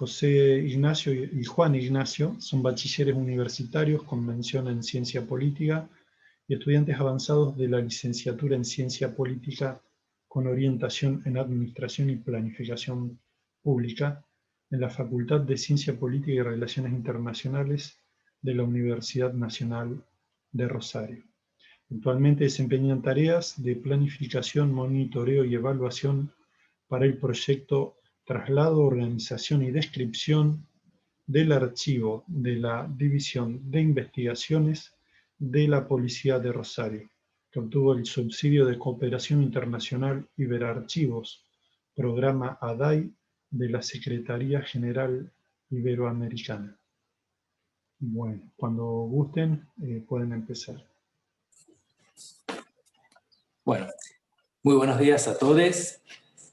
José Ignacio y Juan Ignacio son bachilleres universitarios con mención en Ciencia Política y estudiantes avanzados de la licenciatura en Ciencia Política con orientación en Administración y Planificación Pública en la Facultad de Ciencia Política y Relaciones Internacionales de la Universidad Nacional de Rosario. Actualmente desempeñan tareas de planificación, monitoreo y evaluación para el proyecto Traslado, Organización y Descripción del Archivo de la División de Investigaciones de la Policía de Rosario, que obtuvo el subsidio de Cooperación Internacional Iberarchivos, programa ADAI de la Secretaría General Iberoamericana. Bueno, cuando gusten pueden empezar. Bueno, muy buenos días a todos.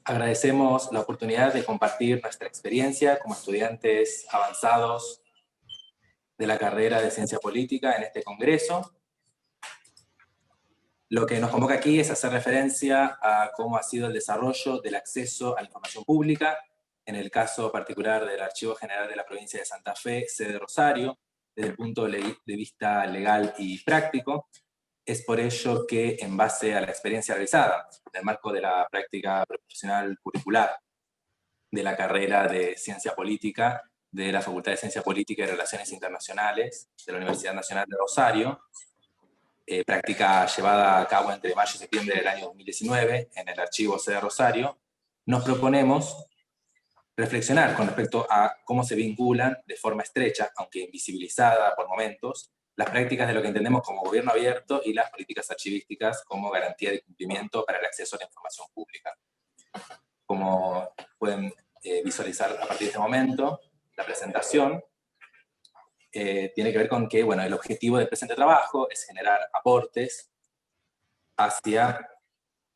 Agradecemos la oportunidad de compartir nuestra experiencia como estudiantes avanzados de la carrera de Ciencia Política en este congreso. Lo que nos convoca aquí es hacer referencia a cómo ha sido el desarrollo del acceso a la información pública, en el caso particular del Archivo General de la Provincia de Santa Fe, sede Rosario, desde el punto de vista legal y práctico. Es por ello que, en base a la experiencia realizada, en el marco de la práctica profesional curricular de la carrera de Ciencia Política, de la Facultad de Ciencia Política y Relaciones Internacionales de la Universidad Nacional de Rosario, práctica llevada a cabo entre mayo y septiembre del año 2019 en el Archivo Sede Rosario, nos proponemos reflexionar con respecto a cómo se vinculan de forma estrecha, aunque invisibilizada por momentos, las prácticas de lo que entendemos como gobierno abierto y las políticas archivísticas como garantía de cumplimiento para el acceso a la información pública. Como pueden visualizar a partir de este momento, la presentación tiene que ver con que, bueno, el objetivo del presente trabajo es generar aportes hacia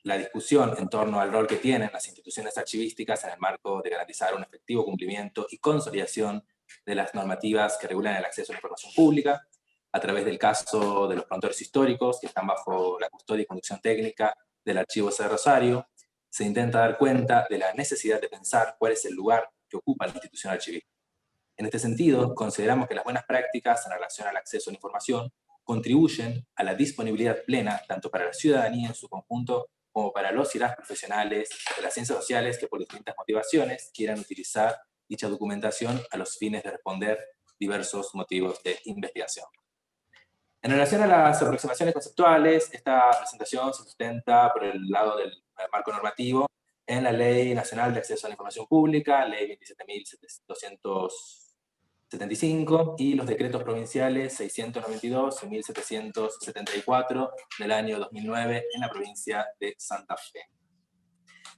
la discusión en torno al rol que tienen las instituciones archivísticas en el marco de garantizar un efectivo cumplimiento y consolidación de las normativas que regulan el acceso a la información pública, a través del caso de los prontores históricos que están bajo la custodia y conducción técnica del Archivo Sede Rosario. Se intenta dar cuenta de la necesidad de pensar cuál es el lugar que ocupa la institución archivística. En este sentido, consideramos que las buenas prácticas en relación al acceso a la información contribuyen a la disponibilidad plena tanto para la ciudadanía en su conjunto como para los y las profesionales de las ciencias sociales que por distintas motivaciones quieran utilizar dicha documentación a los fines de responder diversos motivos de investigación. En relación a las aproximaciones conceptuales, esta presentación se sustenta por el lado del marco normativo en la Ley Nacional de Acceso a la Información Pública, Ley 27.275, y los decretos provinciales 692 y 1774 del año 2009 en la provincia de Santa Fe.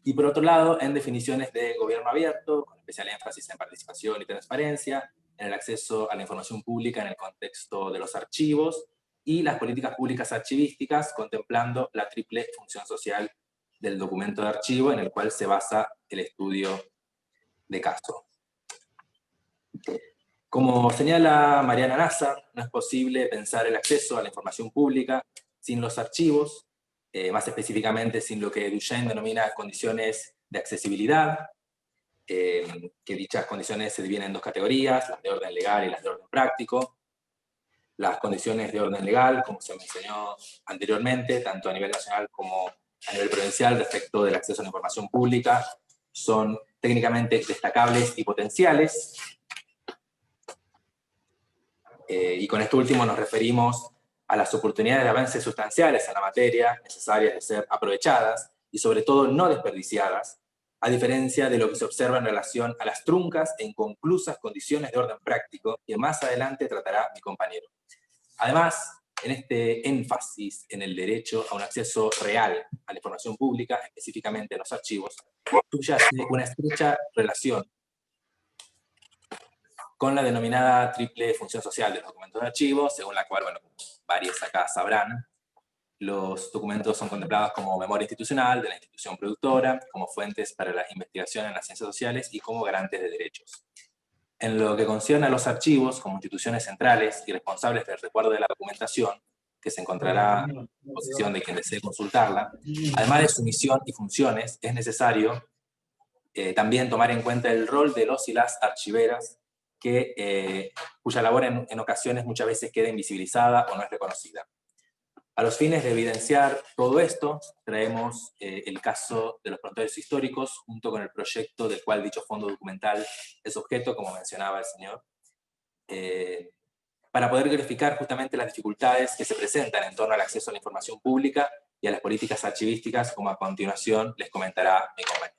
Y por otro lado, en definiciones de gobierno abierto, con especial énfasis en participación y transparencia, en el acceso a la información pública en el contexto de los archivos, y las políticas públicas archivísticas, contemplando la triple función social del documento de archivo en el cual se basa el estudio de caso. Como señala Mariana Nazar, no es posible pensar el acceso a la información pública sin los archivos, más específicamente sin lo que Duchenne denomina condiciones de accesibilidad, que dichas condiciones se dividen en dos categorías, las de orden legal y las de orden práctico. Las condiciones de orden legal, como se mencionó anteriormente, tanto a nivel nacional como a nivel provincial, respecto del acceso a la información pública, son técnicamente destacables y potenciales. Y con esto último nos referimos a las oportunidades de avances sustanciales en la materia, necesarias de ser aprovechadas y sobre todo no desperdiciadas, a diferencia de lo que se observa en relación a las truncas e inconclusas condiciones de orden práctico que más adelante tratará mi compañero. Además, en este énfasis en el derecho a un acceso real a la información pública, específicamente en los archivos, subyace una estrecha relación con la denominada triple función social de los documentos de archivo, según la cual, bueno, varios acá sabrán, los documentos son contemplados como memoria institucional de la institución productora, como fuentes para la investigación en las ciencias sociales y como garantes de derechos. En lo que concierne a los archivos, como instituciones centrales y responsables del resguardo de la documentación, que se encontrará a disposición de quien desee consultarla, además de su misión y funciones, es necesario también tomar en cuenta el rol de los y las archiveras, cuya labor en ocasiones muchas veces queda invisibilizada o no es reconocida. A los fines de evidenciar todo esto, traemos el caso de los prontuarios históricos, junto con el proyecto del cual dicho fondo documental es objeto, como mencionaba el señor, para poder verificar justamente las dificultades que se presentan en torno al acceso a la información pública y a las políticas archivísticas, como a continuación les comentará mi compañero.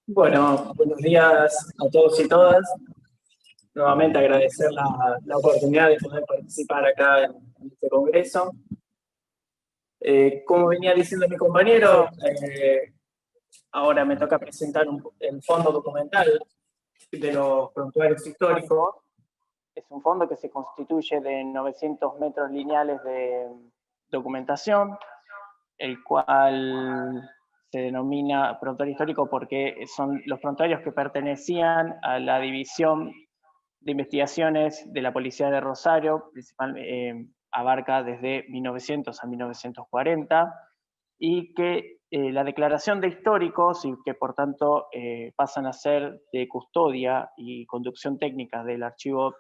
Bueno, buenos días a todos y todas. Nuevamente agradecer la oportunidad de poder participar acá en este congreso. Como venía diciendo mi compañero, ahora me toca presentar el fondo documental de los prontuarios históricos. Es un fondo que se constituye de 900 metros lineales de documentación, el cual se denomina prontuario histórico porque son los prontuarios que pertenecían a la división de investigaciones de la Policía de Rosario, abarca desde 1900 a 1940, y que la declaración de históricos, y que por tanto pasan a ser de custodia y conducción técnica del Archivo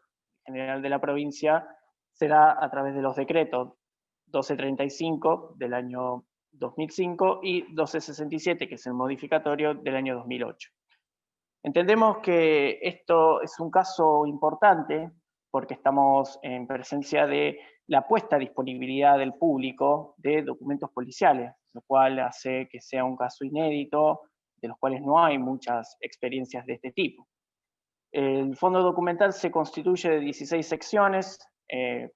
General de la Provincia, será a través de los decretos 1235 del año 2005 y 1267, que es el modificatorio del año 2008. Entendemos que esto es un caso importante porque estamos en presencia de la puesta a disponibilidad del público de documentos policiales, lo cual hace que sea un caso inédito, de los cuales no hay muchas experiencias de este tipo. El fondo documental se constituye de 16 secciones,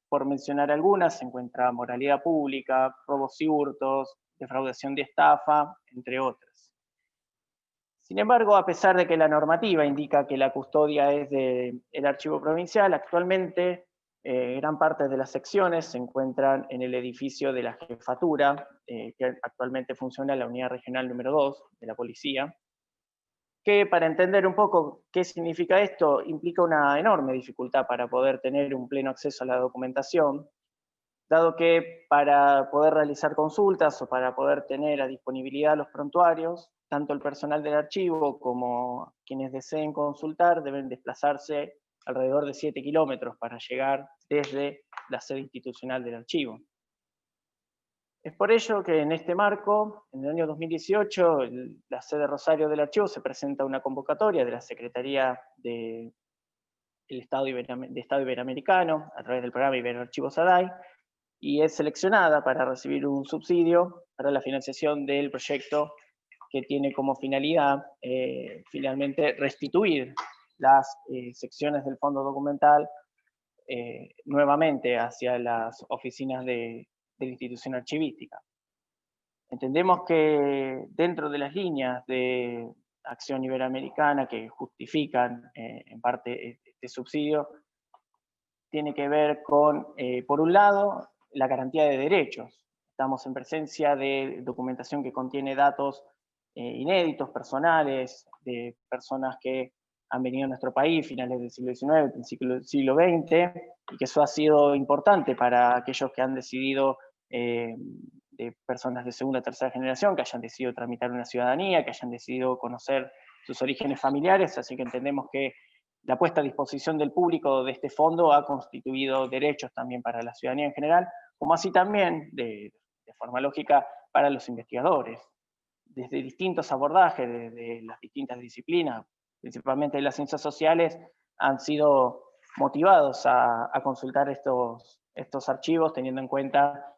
por mencionar algunas, se encuentra moralidad pública, robos y hurtos, defraudación de estafa, entre otras. Sin embargo, a pesar de que la normativa indica que la custodia es del archivo provincial, actualmente gran parte de las secciones se encuentran en el edificio de la jefatura, que actualmente funciona en la unidad regional número 2 de la policía, que para entender un poco qué significa esto, implica una enorme dificultad para poder tener un pleno acceso a la documentación, dado que para poder realizar consultas o para poder tener a disponibilidad los prontuarios, tanto el personal del archivo como quienes deseen consultar deben desplazarse alrededor de 7 kilómetros para llegar desde la sede institucional del archivo. Es por ello que en este marco, en el año 2018, la sede Rosario del archivo se presenta una convocatoria de la Secretaría de Estado Iberoamericano, a través del programa Iberoarchivos ADAI, y es seleccionada para recibir un subsidio para la financiación del proyecto que tiene como finalidad finalmente restituir las secciones del fondo documental nuevamente hacia las oficinas de la institución archivística. Entendemos que dentro de las líneas de acción iberoamericana que justifican en parte este subsidio, tiene que ver con, por un lado, la garantía de derechos. Estamos en presencia de documentación que contiene datos inéditos, personales, de personas que han venido a nuestro país, finales del siglo XIX, principios del siglo XX, y que eso ha sido importante para aquellos que han decidido, de personas de segunda o tercera generación, que hayan decidido tramitar una ciudadanía, que hayan decidido conocer sus orígenes familiares, así que entendemos que la puesta a disposición del público de este fondo ha constituido derechos también para la ciudadanía en general, como así también, de forma lógica, para los investigadores. Desde distintos abordajes, desde las distintas disciplinas, principalmente de las ciencias sociales, han sido motivados a consultar estos archivos, teniendo en cuenta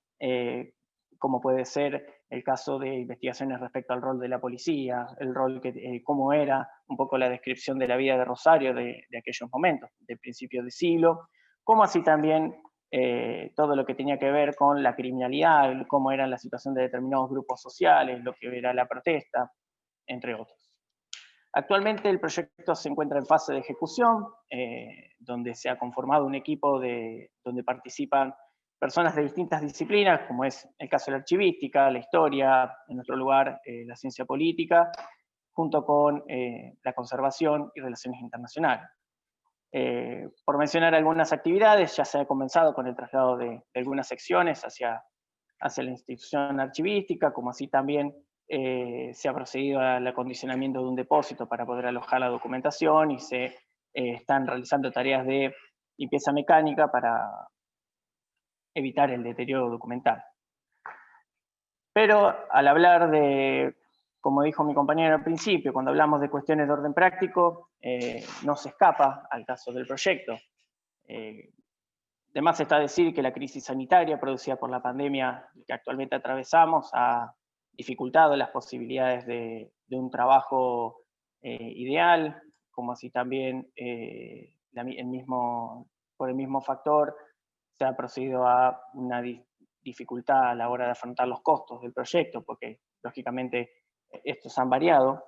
cómo puede ser el caso de investigaciones respecto al rol de la policía, el rol cómo era un poco la descripción de la vida de Rosario de aquellos momentos, de principios de siglo, como así también todo lo que tenía que ver con la criminalidad, cómo era la situación de determinados grupos sociales, lo que era la protesta, entre otros. Actualmente el proyecto se encuentra en fase de ejecución, donde se ha conformado un equipo donde participan personas de distintas disciplinas, como es el caso de la archivística, la historia, en nuestro lugar la ciencia política, junto con la conservación y relaciones internacionales. Por mencionar algunas actividades, ya se ha comenzado con el traslado de algunas secciones hacia la institución archivística, como así también se ha procedido al acondicionamiento de un depósito para poder alojar la documentación y se están realizando tareas de limpieza mecánica para evitar el deterioro documental. Pero al hablar de, como dijo mi compañero al principio, cuando hablamos de cuestiones de orden práctico, no se escapa al caso del proyecto. Además está decir que la crisis sanitaria producida por la pandemia que actualmente atravesamos ha dificultado las posibilidades de un trabajo ideal, como así también por el mismo factor se ha procedido a una dificultad a la hora de afrontar los costos del proyecto, porque lógicamente estos han variado,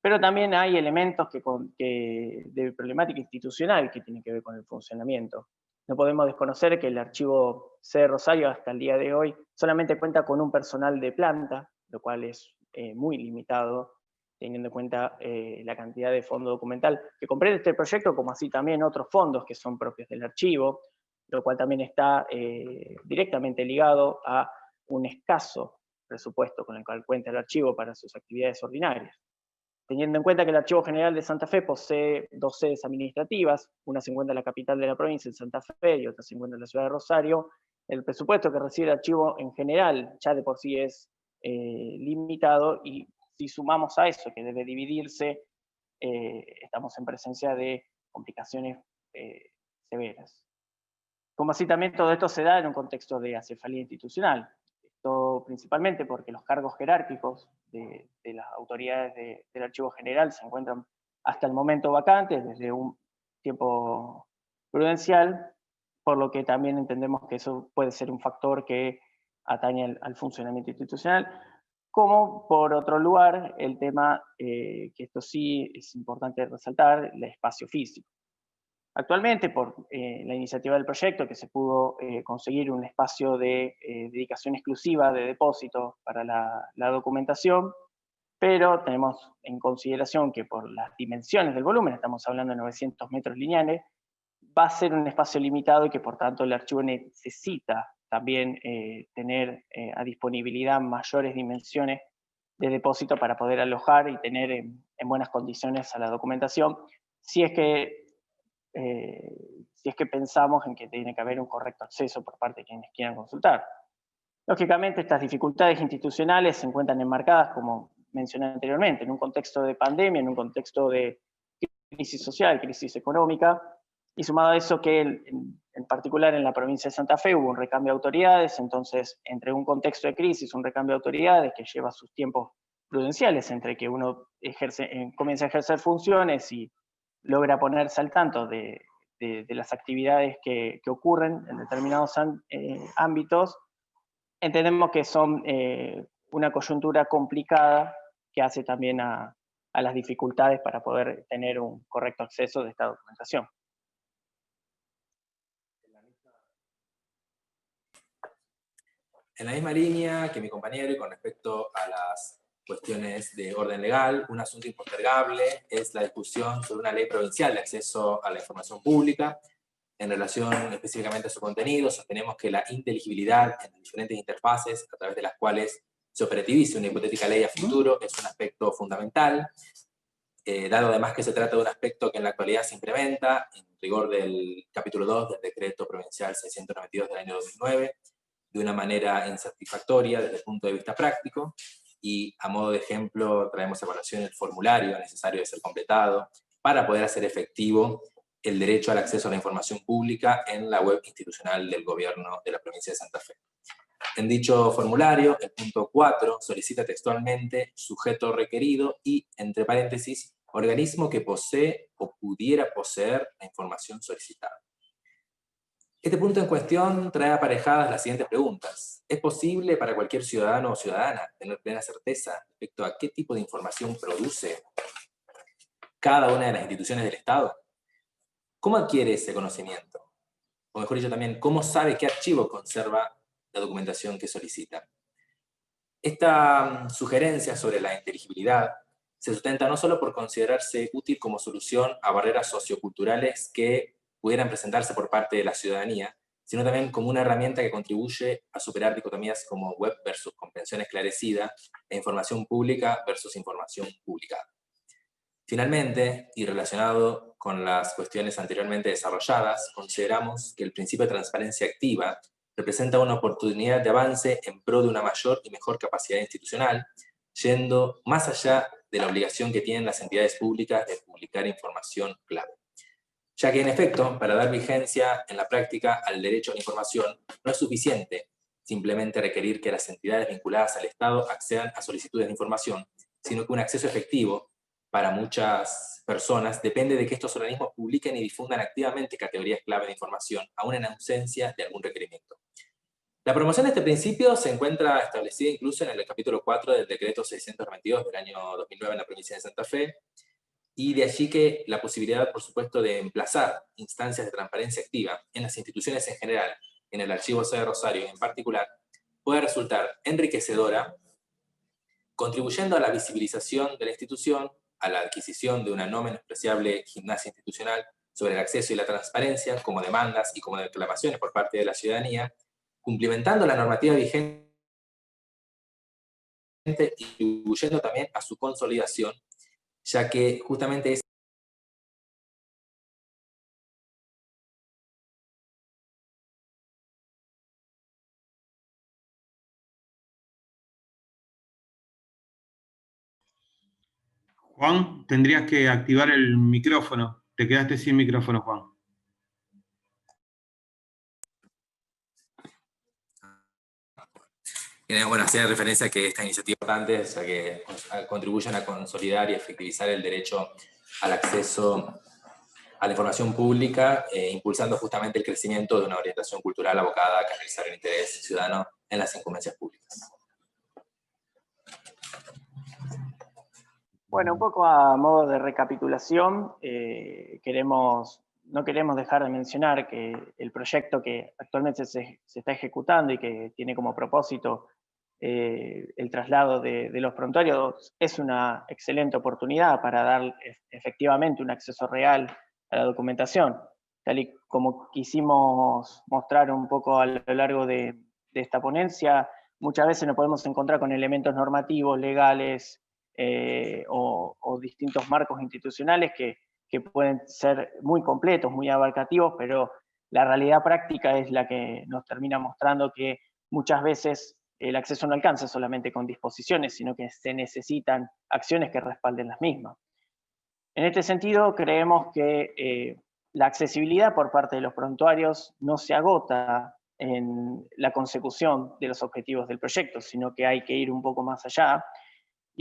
pero también hay elementos de problemática institucional que tienen que ver con el funcionamiento. No podemos desconocer que el archivo C de Rosario hasta el día de hoy solamente cuenta con un personal de planta, lo cual es muy limitado, teniendo en cuenta la cantidad de fondo documental que comprende este proyecto, como así también otros fondos que son propios del archivo, lo cual también está directamente ligado a un escaso presupuesto con el cual cuenta el archivo para sus actividades ordinarias. Teniendo en cuenta que el Archivo General de Santa Fe posee 2 sedes administrativas, una se encuentra en la capital de la provincia, en Santa Fe, y otra se encuentra en la ciudad de Rosario, el presupuesto que recibe el archivo en general ya de por sí es limitado, y si sumamos a eso que debe dividirse, estamos en presencia de complicaciones severas. Como así también todo esto se da en un contexto de acefalía institucional. Esto principalmente porque los cargos jerárquicos de las autoridades del Archivo General se encuentran hasta el momento vacantes desde un tiempo prudencial, por lo que también entendemos que eso puede ser un factor que atañe al funcionamiento institucional, como por otro lugar el tema, que esto sí es importante resaltar, el espacio físico. Actualmente, por la iniciativa del proyecto, que se pudo conseguir un espacio de dedicación exclusiva de depósito para la documentación, pero tenemos en consideración que por las dimensiones del volumen, estamos hablando de 900 metros lineales, va a ser un espacio limitado y que por tanto el archivo necesita también tener a disponibilidad mayores dimensiones de depósito para poder alojar y tener en buenas condiciones a la documentación, si es que pensamos en que tiene que haber un correcto acceso por parte de quienes quieran consultar. Lógicamente, estas dificultades institucionales se encuentran enmarcadas, como mencioné anteriormente, en un contexto de pandemia, en un contexto de crisis social, crisis económica, y sumado a eso que en particular en la provincia de Santa Fe hubo un recambio de autoridades, entonces entre un contexto de crisis, un recambio de autoridades que lleva sus tiempos prudenciales entre que uno comienza a ejercer funciones y logra ponerse al tanto de las actividades que ocurren en determinados ámbitos, entendemos que son una coyuntura complicada que hace también a las dificultades para poder tener un correcto acceso de esta documentación. En la misma línea que mi compañero y con respecto a las cuestiones de orden legal, un asunto impostergable es la discusión sobre una ley provincial de acceso a la información pública. En relación específicamente a su contenido, sostenemos que la inteligibilidad en las diferentes interfaces a través de las cuales se operativice una hipotética ley a futuro es un aspecto fundamental, dado además que se trata de un aspecto que en la actualidad se implementa en rigor del capítulo 2 del decreto provincial 692 del año 2009, de una manera insatisfactoria desde el punto de vista práctico, y a modo de ejemplo traemos a evaluación el formulario necesario de ser completado para poder hacer efectivo el derecho al acceso a la información pública en la web institucional del gobierno de la provincia de Santa Fe. En dicho formulario, el punto 4 solicita textualmente sujeto requerido y, entre paréntesis, organismo que posee o pudiera poseer la información solicitada. Este punto en cuestión trae aparejadas las siguientes preguntas. ¿Es posible para cualquier ciudadano o ciudadana tener plena certeza respecto a qué tipo de información produce cada una de las instituciones del Estado? ¿Cómo adquiere ese conocimiento? O mejor dicho también, ¿cómo sabe qué archivo conserva la documentación que solicita? Esta sugerencia sobre la inteligibilidad se sustenta no solo por considerarse útil como solución a barreras socioculturales que pudieran presentarse por parte de la ciudadanía, sino también como una herramienta que contribuye a superar dicotomías como web versus comprensión esclarecida e información pública versus información publicada. Finalmente, y relacionado con las cuestiones anteriormente desarrolladas, consideramos que el principio de transparencia activa representa una oportunidad de avance en pro de una mayor y mejor capacidad institucional, yendo más allá de la obligación que tienen las entidades públicas de publicar información clave. Ya que, en efecto, para dar vigencia en la práctica al derecho a la información, no es suficiente simplemente requerir que las entidades vinculadas al Estado accedan a solicitudes de información, sino que un acceso efectivo para muchas personas depende de que estos organismos publiquen y difundan activamente categorías clave de información, aún en ausencia de algún requerimiento. La promoción de este principio se encuentra establecida incluso en el capítulo 4 del decreto 622 del año 2009 en la provincia de Santa Fe, y de allí que la posibilidad, por supuesto, de emplazar instancias de transparencia activa en las instituciones en general, en el Archivo C de Rosario en particular, puede resultar enriquecedora, contribuyendo a la visibilización de la institución, a la adquisición de una no menospreciable gimnasia institucional sobre el acceso y la transparencia, como demandas y como reclamaciones por parte de la ciudadanía, cumplimentando la normativa vigente y contribuyendo también a su consolidación, ya que justamente es Juan, tendrías que activar el micrófono. Te quedaste sin micrófono, Juan. Bueno, hacía referencia a que esta iniciativa es importante, ya que contribuyen a consolidar y efectivizar el derecho al acceso a la información pública, impulsando justamente el crecimiento de una orientación cultural abocada a canalizar el interés ciudadano en las incumbencias públicas. Bueno, un poco a modo de recapitulación, no queremos dejar de mencionar que el proyecto que actualmente se está ejecutando y que tiene como propósito el traslado de los prontuarios es una excelente oportunidad para dar efectivamente un acceso real a la documentación, tal y como quisimos mostrar un poco a lo largo de esta ponencia. Muchas veces nos podemos encontrar con elementos normativos, legales, o distintos marcos institucionales que pueden ser muy completos, muy abarcativos, pero la realidad práctica es la que nos termina mostrando que muchas veces el acceso no alcanza solamente con disposiciones, sino que se necesitan acciones que respalden las mismas. En este sentido, creemos que la accesibilidad por parte de los prontuarios no se agota en la consecución de los objetivos del proyecto, sino que hay que ir un poco más allá.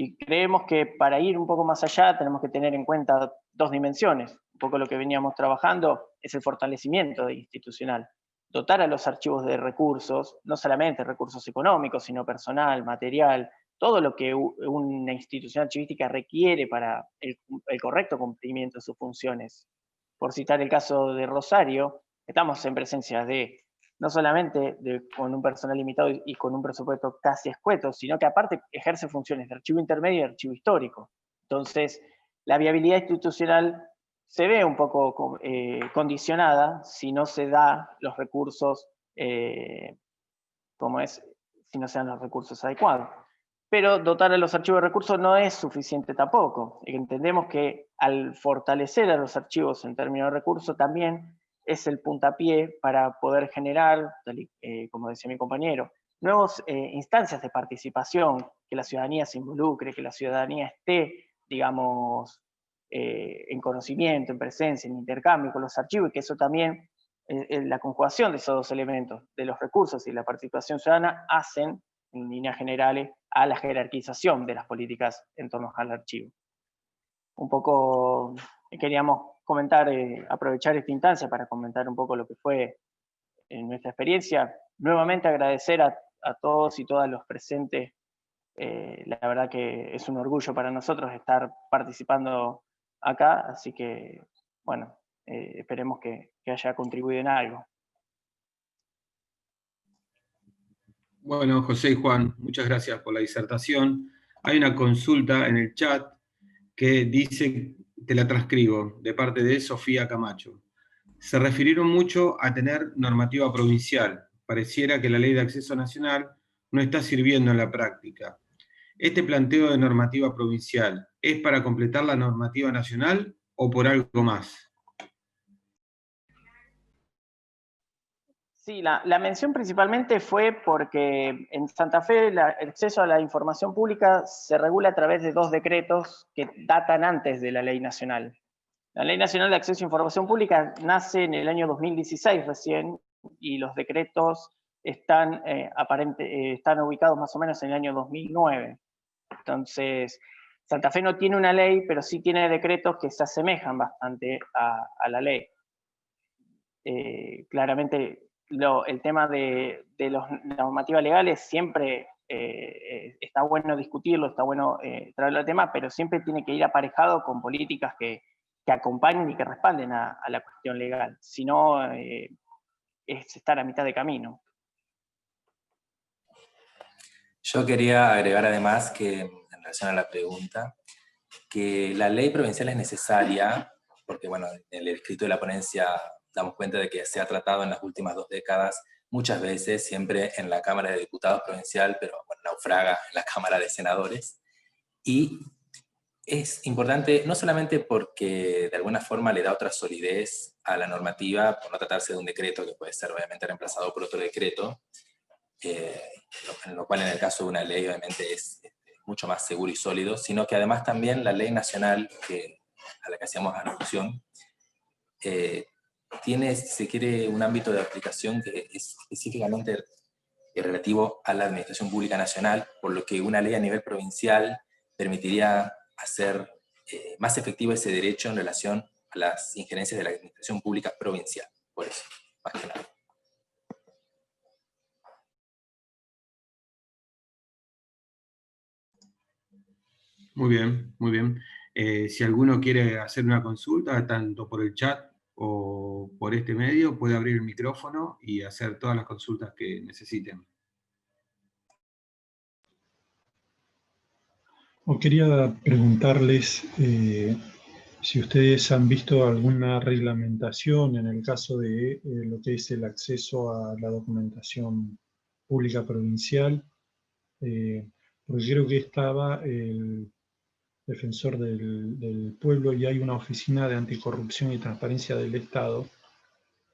Y creemos que para ir un poco más allá tenemos que tener en cuenta dos dimensiones. Un poco lo que veníamos trabajando es el fortalecimiento institucional. Dotar a los archivos de recursos, no solamente recursos económicos, sino personal, material, todo lo que una institución archivística requiere para el correcto cumplimiento de sus funciones. Por citar el caso de Rosario, estamos en presencia de no solamente con un personal limitado y con un presupuesto casi escueto, sino que aparte ejerce funciones de archivo intermedio y archivo histórico. Entonces, la viabilidad institucional se ve un poco condicionada si no se da los recursos, si no se dan los recursos adecuados. Pero dotar a los archivos de recursos no es suficiente tampoco. Entendemos que al fortalecer a los archivos en términos de recursos también es el puntapié para poder generar, como decía mi compañero, nuevas instancias de participación, que la ciudadanía se involucre, que la ciudadanía esté, digamos, en conocimiento, en presencia, en intercambio con los archivos, y que eso también, la conjugación de esos dos elementos, de los recursos y la participación ciudadana, hacen, en líneas generales, a la jerarquización de las políticas en torno al archivo. Un poco queríamos comentar, aprovechar esta instancia para comentar un poco lo que fue nuestra experiencia. Nuevamente agradecer a todos y todas los presentes. La verdad que es un orgullo para nosotros estar participando acá, así que, bueno, esperemos que haya contribuido en algo. Bueno, José y Juan, muchas gracias por la disertación. Hay una consulta en el chat que dice, te la transcribo, de parte de Sofía Camacho. se refirieron mucho a tener normativa provincial. Pareciera que la Ley de Acceso Nacional no está sirviendo en la práctica. ¿Este planteo de normativa provincial es para completar la normativa nacional o por algo más? Sí, la mención principalmente fue porque en Santa Fe el acceso a la información pública se regula a través de 2 decretos que datan antes de la Ley Nacional. La Ley Nacional de Acceso a Información Pública nace en el año 2016 recién, y los decretos están ubicados más o menos en el año 2009. Entonces, Santa Fe no tiene una ley, pero sí tiene decretos que se asemejan bastante a la ley. Claramente, el tema de las normativas legales siempre está bueno discutirlo, está bueno traerlo al tema, pero siempre tiene que ir aparejado con políticas que acompañen y que respalden a la cuestión legal. Si no, es estar a mitad de camino. Yo quería agregar además que, en relación a la pregunta, que la ley provincial es necesaria, porque bueno, en el escrito de la ponencia damos cuenta de que se ha tratado en las últimas 2 décadas muchas veces, siempre en la Cámara de Diputados provincial, pero bueno, naufraga en la Cámara de Senadores. Y es importante no solamente porque de alguna forma le da otra solidez a la normativa, por no tratarse de un decreto que puede ser obviamente reemplazado por otro decreto, en lo cual en el caso de una ley obviamente es mucho más seguro y sólido, sino que además también la ley nacional a la que hacíamos alusión, tiene, si se quiere, un ámbito de aplicación que es específicamente relativo a la administración pública nacional, por lo que una ley a nivel provincial permitiría hacer más efectivo ese derecho en relación a las injerencias de la administración pública provincial. Por eso, más que nada. Muy bien, muy bien. Si alguno quiere hacer una consulta, tanto por el chat o por este medio, puede abrir el micrófono y hacer todas las consultas que necesiten. Quería preguntarles si ustedes han visto alguna reglamentación en el caso de lo que es el acceso a la documentación pública provincial, porque creo que estaba el defensor del pueblo y hay una oficina de anticorrupción y transparencia del Estado,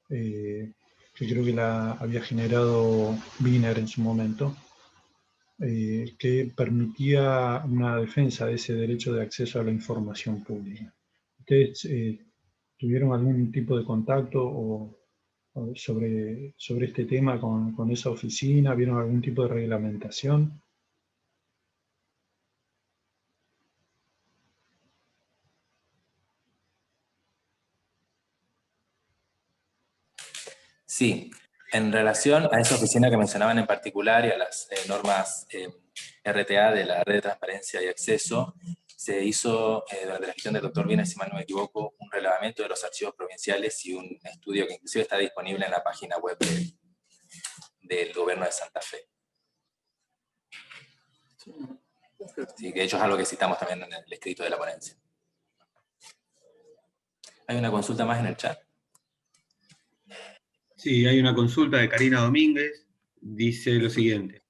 que creo que la había generado Wiener en su momento, que permitía una defensa de ese derecho de acceso a la información pública. ¿Ustedes tuvieron algún tipo de contacto sobre este tema con esa oficina? ¿Vieron algún tipo de reglamentación? Sí, en relación a esa oficina que mencionaban en particular y a las normas RTA de la Red de Transparencia y Acceso, se hizo durante la gestión del doctor Wiener, si mal no me equivoco, un relevamiento de los archivos provinciales y un estudio que inclusive está disponible en la página web del gobierno de Santa Fe. Sí, de hecho es algo que citamos también en el escrito de la ponencia. ¿Hay una consulta más en el chat? Sí, hay una consulta de Karina Domínguez. Dice lo siguiente.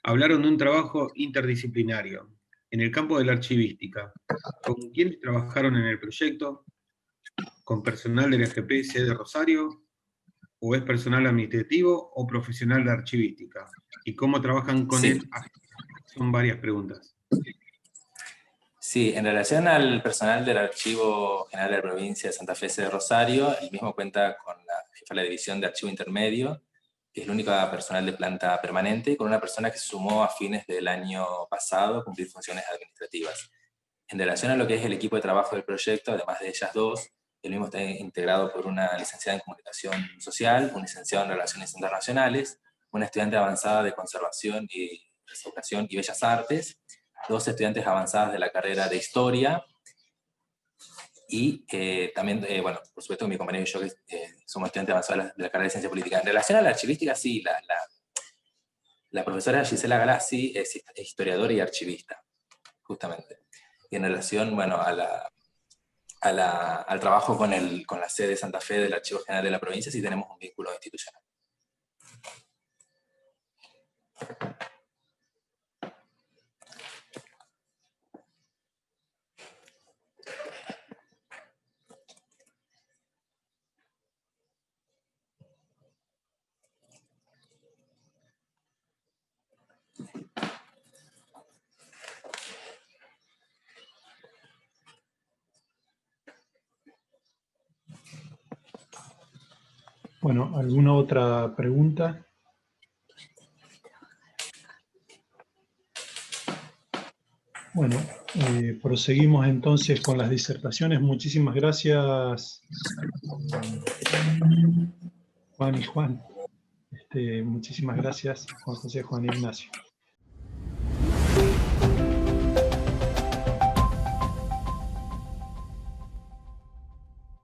Hablaron de un trabajo interdisciplinario en el campo de la archivística. ¿Con quiénes trabajaron en el proyecto? ¿Con personal del FPC de Rosario? ¿O es personal administrativo o profesional de archivística? ¿Y cómo trabajan con él? Son varias preguntas. Sí, en relación al personal del Archivo General de la Provincia de Santa Fe de Rosario, el mismo cuenta con la jefa de la División de Archivo Intermedio, que es la única personal de planta permanente, con una persona que se sumó a fines del año pasado a cumplir funciones administrativas. En relación a lo que es el equipo de trabajo del proyecto, además de ellas dos, el mismo está integrado por una licenciada en Comunicación Social, un licenciado en Relaciones Internacionales, una estudiante avanzada de Conservación y Restauración y Bellas Artes, 2 estudiantes avanzadas de la carrera de Historia, y también, bueno, por supuesto mi compañero y yo somos estudiantes avanzados de la carrera de Ciencia Política. En relación a la archivística, sí, la profesora Gisela Galassi es historiadora y archivista, justamente. Y en relación, bueno, a al trabajo con la sede de Santa Fe del Archivo General de la Provincia, si tenemos un vínculo institucional. Bueno, ¿alguna otra pregunta? Bueno, proseguimos entonces con las disertaciones. Muchísimas gracias, Juan y Juan. Muchísimas gracias, Juan José, Juan Ignacio.